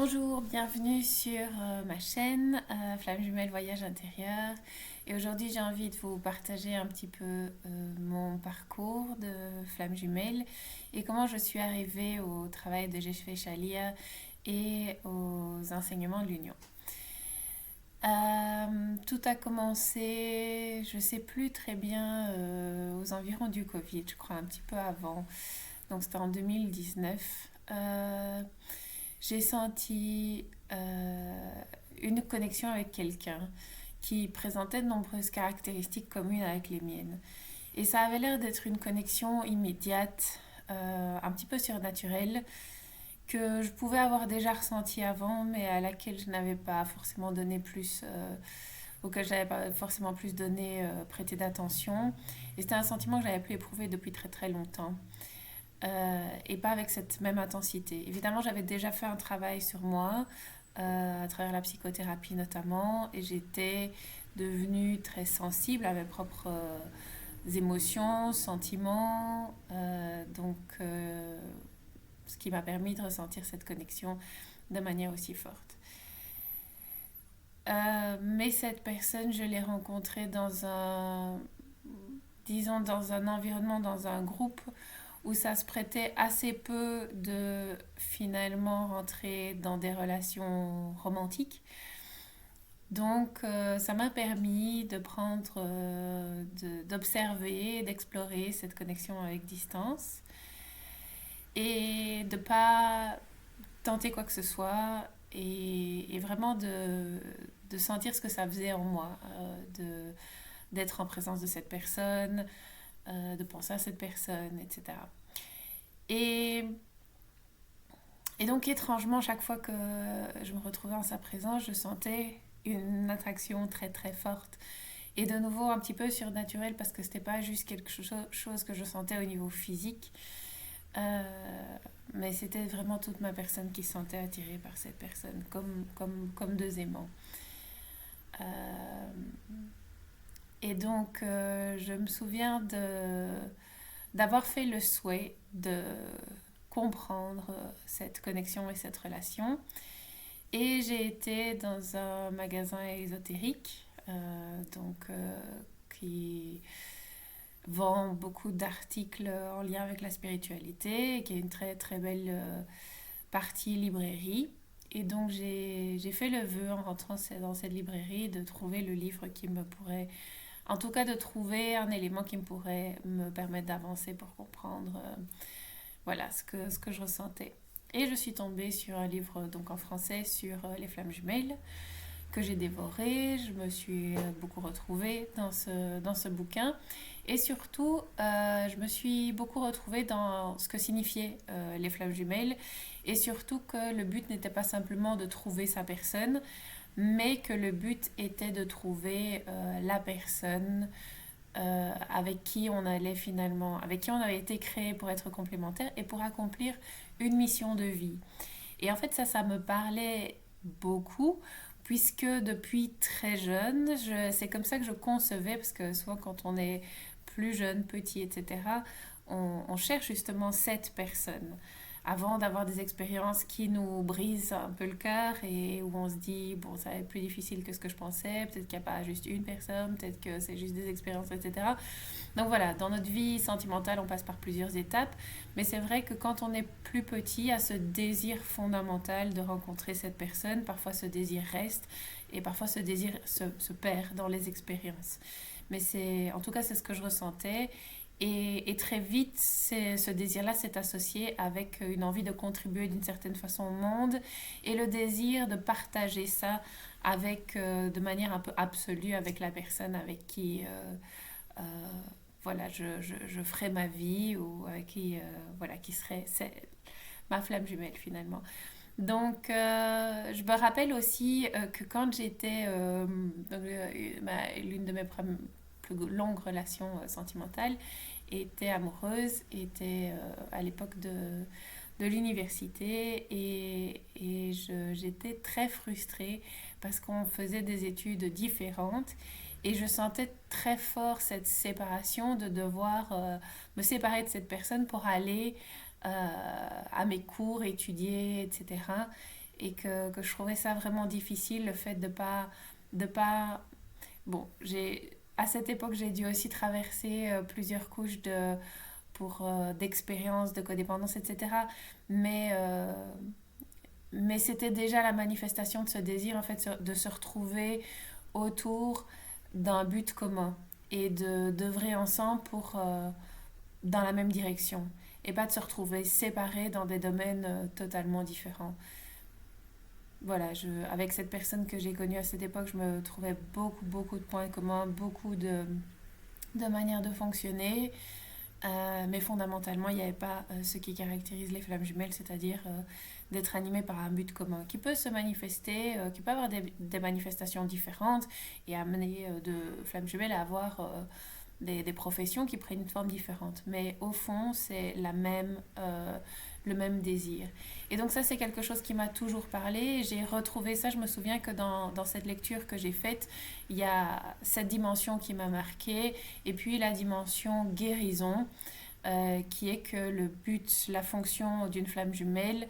Bonjour, bienvenue sur ma chaîne Flamme Jumelle Voyage Intérieur. Et aujourd'hui, j'ai envie de vous partager un petit peu mon parcours de Flamme Jumelle et comment je suis arrivée au travail de Jeshwe Shalia et aux enseignements de l'Union. Tout a commencé, je sais plus très bien, aux environs du Covid, je crois un petit peu avant. Donc c'était en 2019. J'ai senti une connexion avec quelqu'un qui présentait de nombreuses caractéristiques communes avec les miennes. Et ça avait l'air d'être une connexion immédiate, un petit peu surnaturelle, que je pouvais avoir déjà ressentie avant, mais à laquelle je n'avais pas forcément donné plus, auquel je n'avais pas forcément plus donné, prêté d'attention. Et c'était un sentiment que j'avais pu éprouver depuis très très longtemps. Et pas avec cette même intensité. Évidemment, j'avais déjà fait un travail sur moi, à travers la psychothérapie notamment, et j'étais devenue très sensible à mes propres émotions, sentiments, ce qui m'a permis de ressentir cette connexion de manière aussi forte. Mais cette personne, je l'ai rencontrée disons, dans un environnement, dans un groupe où ça se prêtait assez peu de finalement rentrer dans des relations romantiques. Donc ça m'a permis de d'observer, d'explorer cette connexion avec distance et de pas tenter quoi que ce soit et vraiment de sentir ce que ça faisait en moi, d'être en présence de cette personne, de penser à cette personne, etc. Et, et donc, étrangement, chaque fois que je me retrouvais en sa présence, je sentais une attraction très très forte. Et de nouveau, un petit peu surnaturelle parce que c'était pas juste quelque chose que je sentais au niveau physique, mais c'était vraiment toute ma personne qui se sentait attirée par cette personne, comme deux aimants. Euh, et donc, je me souviens d'avoir fait le souhait de comprendre cette connexion et cette relation. Et j'ai été dans un magasin ésotérique, qui vend beaucoup d'articles en lien avec la spiritualité, et qui a une très très belle partie librairie. Et donc j'ai fait le vœu en rentrant dans cette librairie de trouver le livre qui me pourrait, en tout cas de trouver un élément qui me pourrait me permettre d'avancer pour comprendre voilà ce que je ressentais. Et je suis tombée sur un livre donc en français sur les flammes jumelles que j'ai dévoré. Je me suis beaucoup retrouvée dans ce bouquin. Et surtout, je me suis beaucoup retrouvée dans ce que signifiaient les flammes jumelles. Et surtout que le but n'était pas simplement de trouver sa personne, mais que le but était de trouver la personne avec qui on allait finalement, avec qui on avait été créé pour être complémentaires et pour accomplir une mission de vie. Et en fait, ça me parlait beaucoup, puisque depuis très jeune, c'est comme ça que je concevais, parce que souvent quand on est plus jeune, petit, etc., on cherche justement cette personne avant d'avoir des expériences qui nous brisent un peu le cœur et où on se dit, bon, ça va être plus difficile que ce que je pensais, peut-être qu'il n'y a pas juste une personne, peut-être que c'est juste des expériences, etc. Donc voilà, dans notre vie sentimentale, on passe par plusieurs étapes, mais c'est vrai que quand on est plus petit, il y a ce désir fondamental de rencontrer cette personne, parfois ce désir reste et parfois ce désir se perd dans les expériences. Mais en tout cas, c'est ce que je ressentais. Et très vite, ce désir-là s'est associé avec une envie de contribuer d'une certaine façon au monde et le désir de partager ça de manière un peu absolue avec la personne avec qui euh, voilà, je ferai ma vie ou avec qui, voilà, qui serait ma flamme jumelle finalement. Donc, je me rappelle aussi que quand j'étais, l'une de mes plus longues relations sentimentales était amoureuse, était à l'époque de l'université j'étais très frustrée parce qu'on faisait des études différentes et je sentais très fort cette séparation de devoir me séparer de cette personne pour aller à mes cours, étudier, etc. et que je trouvais ça vraiment difficile, le fait de pas. Bon, à cette époque, j'ai dû aussi traverser plusieurs couches d'expérience, de codépendance, etc. Mais, euh, mais c'était déjà la manifestation de ce désir, en fait, de se retrouver autour d'un but commun et d'œuvrer ensemble dans la même direction et pas de se retrouver séparés dans des domaines totalement différents. Voilà, avec cette personne que j'ai connue à cette époque, je me trouvais beaucoup, beaucoup de points communs, beaucoup de manières de fonctionner. Mais fondamentalement, il n'y avait pas ce qui caractérise les flammes jumelles, c'est-à-dire d'être animé par un but commun, qui peut se manifester, qui peut avoir des manifestations différentes et amener de flammes jumelles à avoir des professions qui prennent une forme différente. Mais au fond, c'est le même désir. Et donc ça, c'est quelque chose qui m'a toujours parlé. J'ai retrouvé ça, je me souviens que dans cette lecture que j'ai faite, il y a cette dimension qui m'a marquée, et puis la dimension guérison, qui est que le but, la fonction d'une flamme jumelle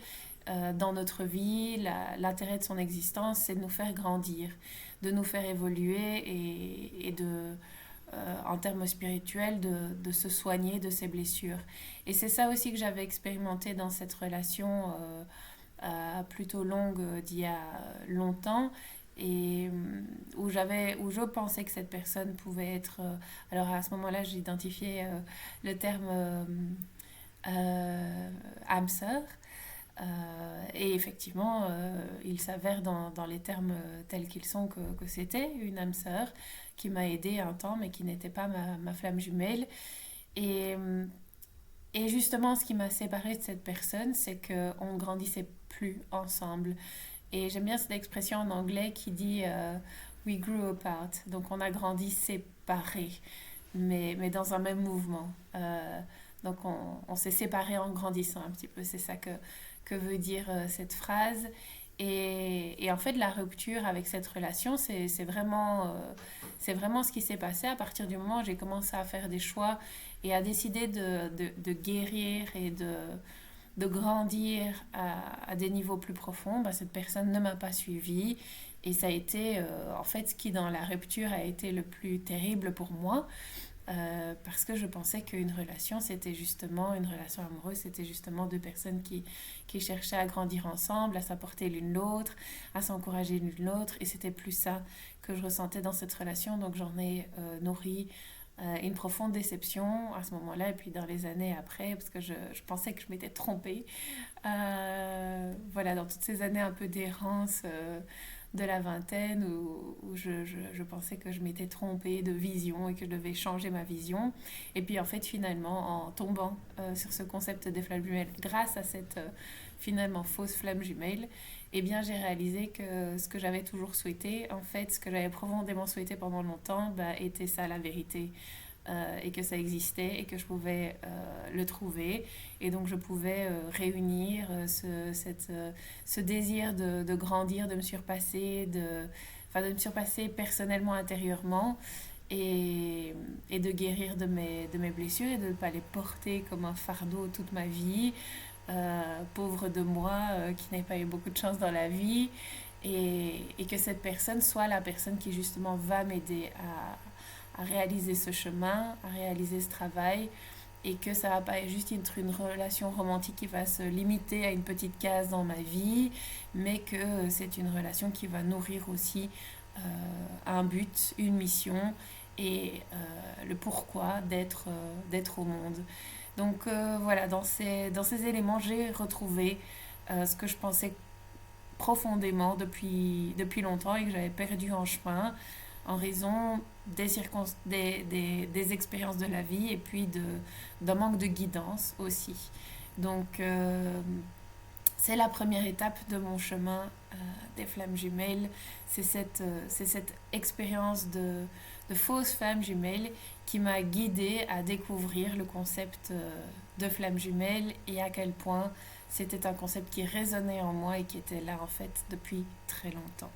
dans notre vie, l'intérêt de son existence, c'est de nous faire grandir, de nous faire évoluer et en termes spirituels, de se soigner de ses blessures. Et c'est ça aussi que j'avais expérimenté dans cette relation plutôt longue d'il y a longtemps, et où je pensais que cette personne pouvait être... alors à ce moment-là, j'identifiais le terme âme sœur. Et effectivement, il s'avère dans les termes tels qu'ils sont que c'était une âme sœur qui m'a aidée un temps, mais qui n'était pas ma flamme jumelle. Et, et justement, ce qui m'a séparée de cette personne, c'est qu'on ne grandissait plus ensemble. Et j'aime bien cette expression en anglais qui dit We grew apart. Donc on a grandi séparés, mais dans un même mouvement. Donc on s'est séparés en grandissant un petit peu. C'est ça que veut dire cette phrase. Et en fait, la rupture avec cette relation, c'est vraiment ce qui s'est passé à partir du moment où j'ai commencé à faire des choix et à décider de guérir et de grandir à des niveaux plus profonds. Bah, cette personne ne m'a pas suivie. Et ça a été, en fait, ce qui dans la rupture a été le plus terrible pour moi. Parce que je pensais qu'une relation, c'était justement, une relation amoureuse, c'était justement deux personnes qui cherchaient à grandir ensemble, à s'apporter l'une l'autre, à s'encourager l'une l'autre. Et c'était plus ça que je ressentais dans cette relation. Donc j'en ai nourri une profonde déception à ce moment-là, et puis dans les années après, parce que je pensais que je m'étais trompée. Voilà, dans toutes ces années un peu d'errance de la vingtaine, où je pensais que je m'étais trompée de vision et que je devais changer ma vision. Et puis en fait, finalement, en tombant sur ce concept des flammes jumelles, grâce à cette finalement fausse flamme jumelle, eh bien j'ai réalisé que ce que j'avais toujours souhaité, en fait, ce que j'avais profondément souhaité pendant longtemps, bah, était ça la vérité. Et que ça existait et que je pouvais le trouver, et donc je pouvais réunir ce désir de grandir, de me surpasser, de me surpasser personnellement, intérieurement, et de guérir de mes blessures et de ne pas les porter comme un fardeau toute ma vie. Pauvre de moi qui n'ai pas eu beaucoup de chance dans la vie, et que cette personne soit la personne qui justement va m'aider à réaliser ce chemin, à réaliser ce travail, et que ça va pas être juste être une relation romantique qui va se limiter à une petite case dans ma vie, mais que c'est une relation qui va nourrir aussi un but, une mission, et le pourquoi d'être au monde. Donc voilà, dans ces éléments, j'ai retrouvé ce que je pensais profondément depuis longtemps et que j'avais perdu en chemin en raison des expériences de la vie, et puis d'un manque de guidance aussi. Donc c'est la première étape de mon chemin des flammes jumelles. C'est cette expérience de fausse flamme jumelle qui m'a guidée à découvrir le concept de flamme jumelle, et à quel point c'était un concept qui résonnait en moi et qui était là en fait depuis très longtemps.